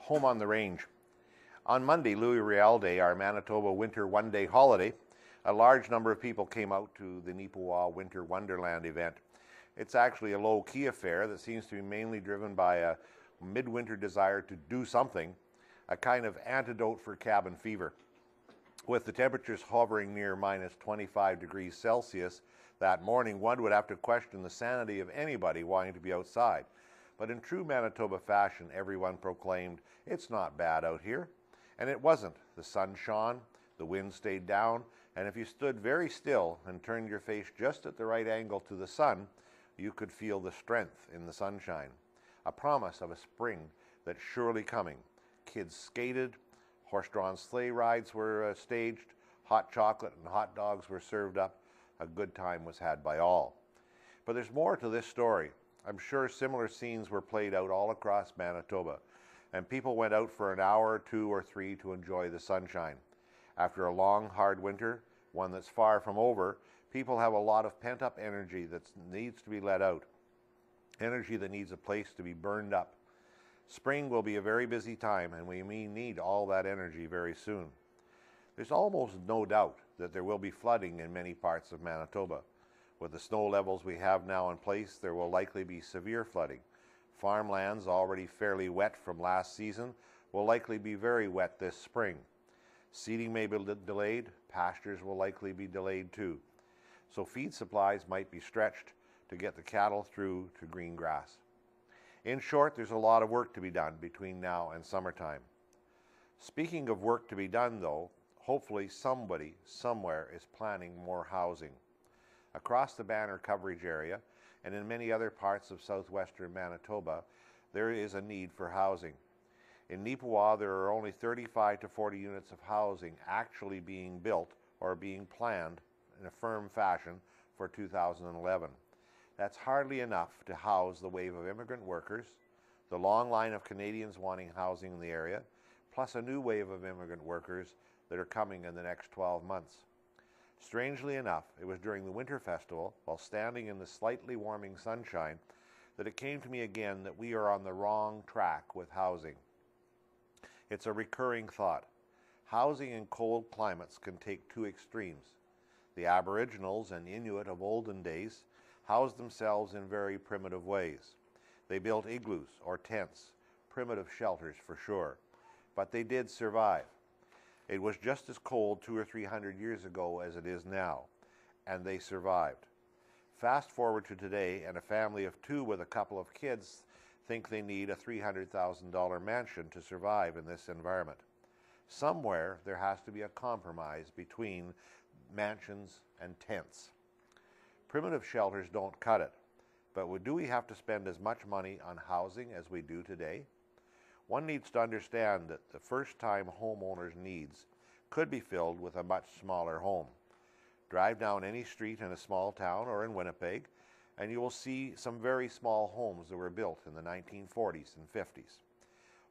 home on the range. On Monday, Louis Riel Day, our Manitoba winter one-day holiday, a large number of people came out to the Neepawa Winter Wonderland event. It's actually a low-key affair that seems to be mainly driven by a midwinter desire to do something, a kind of antidote for cabin fever. With the temperatures hovering near minus 25 degrees Celsius that morning, one would have to question the sanity of anybody wanting to be outside. But in true Manitoba fashion, everyone proclaimed, "It's not bad out here." And it wasn't. The sun shone, the wind stayed down, and if you stood very still and turned your face just at the right angle to the sun, you could feel the strength in the sunshine, a promise of a spring that's surely coming. Kids skated, horse-drawn sleigh rides were staged, hot chocolate and hot dogs were served up. A good time was had by all. But there's more to this story. I'm sure similar scenes were played out all across Manitoba, and people went out for an hour, 2 or 3 to enjoy the sunshine. After a long, hard winter, one that's far from over, people have a lot of pent-up energy that needs to be let out, energy that needs a place to be burned up. Spring will be a very busy time, and we may need all that energy very soon. There's almost no doubt that there will be flooding in many parts of Manitoba. With the snow levels we have now in place, there will likely be severe flooding. Farmlands already fairly wet from last season will likely be very wet this spring. Seeding may be delayed, pastures will likely be delayed too. So feed supplies might be stretched to get the cattle through to green grass. In short, there's a lot of work to be done between now and summertime. Speaking of work to be done though, hopefully somebody somewhere is planning more housing. Across the Banner coverage area and in many other parts of southwestern Manitoba, there is a need for housing. In Neepawa, there are only 35 to 40 units of housing actually being built or being planned in a firm fashion for 2011. That's hardly enough to house the wave of immigrant workers, the long line of Canadians wanting housing in the area, plus a new wave of immigrant workers that are coming in the next 12 months. Strangely enough, it was during the Winter Festival, while standing in the slightly warming sunshine, that it came to me again that we are on the wrong track with housing. It's a recurring thought. Housing in cold climates can take two extremes. The Aboriginals and Inuit of olden days housed themselves in very primitive ways. They built igloos or tents, primitive shelters for sure, but they did survive. It was just as cold 200 or 300 years ago as it is now, and they survived. Fast forward to today, and a family of 2 with a couple of kids think they need a $300,000 mansion to survive in this environment. Somewhere there has to be a compromise between mansions and tents. Primitive shelters don't cut it, but do we have to spend as much money on housing as we do today? One needs to understand that the first-time homeowner's needs could be filled with a much smaller home. Drive down any street in a small town or in Winnipeg, and you will see some very small homes that were built in the 1940s and 50s.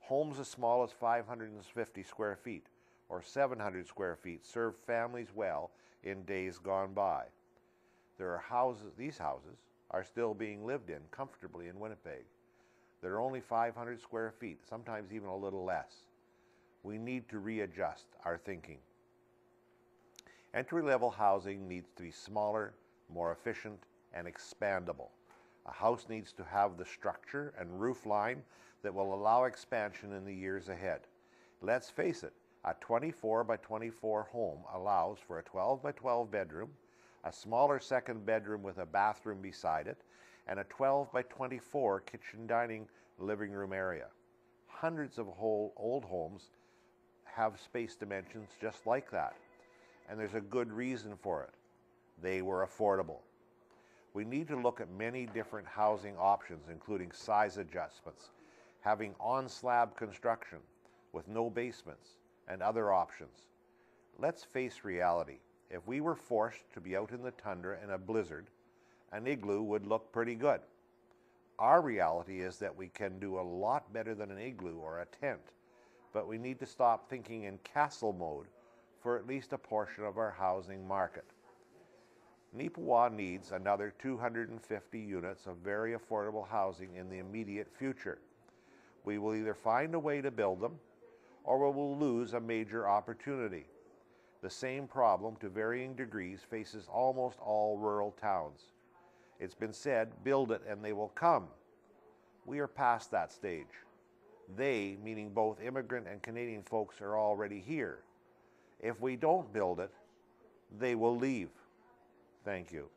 Homes as small as 550 square feet or 700 square feet served families well in days gone by. There are houses, these houses are still being lived in comfortably in Winnipeg. They're only 500 square feet, sometimes even a little less. We need to readjust our thinking. Entry-level housing needs to be smaller, more efficient, and expandable. A house needs to have the structure and roof line that will allow expansion in the years ahead. Let's face it, a 24 by 24 home allows for a 12 by 12 bedroom, a smaller second bedroom with a bathroom beside it, and a 12 by 24 kitchen dining living room area. Hundreds of old homes have space dimensions just like that, and there's a good reason for it. They were affordable. We need to look at many different housing options, including size adjustments, having on-slab construction with no basements, and other options. Let's face reality. If we were forced to be out in the tundra in a blizzard, an igloo would look pretty good. Our reality is that we can do a lot better than an igloo or a tent, but we need to stop thinking in castle mode for at least a portion of our housing market. Neepawa needs another 250 units of very affordable housing in the immediate future. We will either find a way to build them, or we will lose a major opportunity. The same problem, to varying degrees, faces almost all rural towns. It's been said, build it and they will come. We are past that stage. They, meaning both immigrant and Canadian folks, are already here. If we don't build it, they will leave. Thank you.